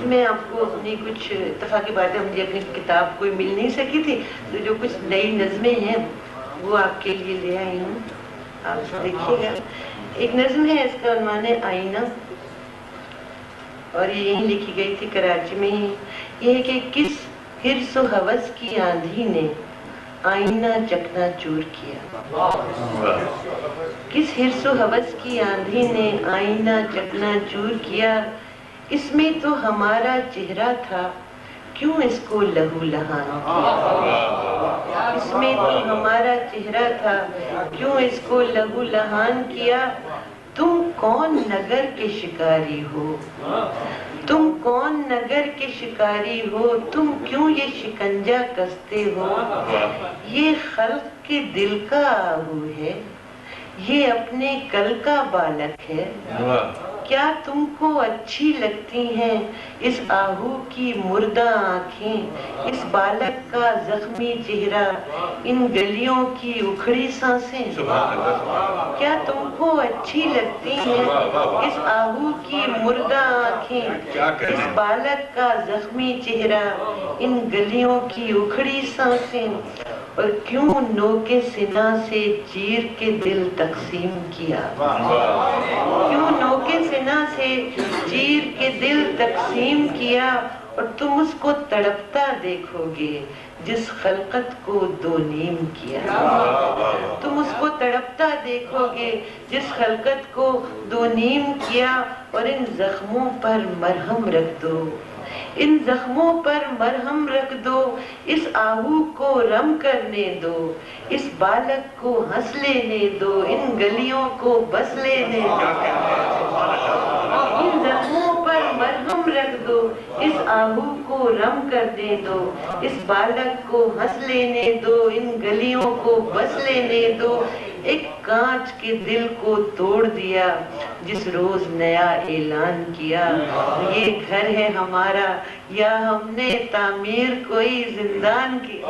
میں آپ کو اپنی کچھ اتفاقی باتیں، مجھے اپنی کتاب کوئی مل نہیں سکی تھی، تو جو کچھ نئی نظمیں ہیں وہ آپ کے لیے لے آئی ہوں، آپ دیکھیے گا۔ ایک نظم ہے، اس کا عنوان ہے آئینہ، اور یہ یہیں لکھی گئی تھی کراچی میں ہی۔ یہ ہے کہ کس حرص و ہوس کی آندھی نے آئینہ چکنا چور کیا، کس حرص و ہوس کی آندھی نے آئینہ چکنا چور کیا، اس میں تو ہمارا چہرہ تھا کیوں اس کو لہو لہان کیا، اس میں تو ہمارا چہرہ تھا کیوں اس کو لہو لہان کیا، تم کون نگر کے شکاری ہو، تم کون نگر کے شکاری ہو، تم کیوں یہ شکنجہ کستے ہو، یہ خلق کے دل کا آہو ہے، یہ اپنے کل کا بالک ہے، کیا تم کو اچھی لگتی ہیں اس آہو کی مردہ آنکھیں، اس بالک کا زخمی چہرہ، ان گلیوں کی اکھڑی سانسیں، کیا تم کو اچھی لگتی ہیں اس آہو کی مردہ آنکھیں، اس بالک کا زخمی چہرہ، ان گلیوں کی اکھڑی سانسیں، اور کیوں نوکے سنا سے چیر کے دل تقسیم کیا، کیوں نوکے سنا سے چیر کے دل تقسیم کیا، اور تم اس کو تڑپتا دیکھو گے جس خلقت کو دو نیم کیا، تم اس کو تڑپتا دیکھو گے جس خلقت کو دو نیم کیا، اور ان زخموں پر مرہم رکھ دو، ان زخموں پر مرہم رکھ دو، اس آہو کو رم کرنے دو، اس بالک کو ہنس لینے دو، ان گلیوں کو بس لینے دو، ان زخموں پر مرہم رکھ دو، اس آہو کو رم کرنے دو، اس بالک کو ہنس لینے دو، ان گلیوں کو بس لینے دو، ایک کانچ کے دل کو توڑ دیا جس روز نیا اعلان کیا، یہ گھر ہے ہمارا یا ہم نے تعمیر کوئی زندان کی۔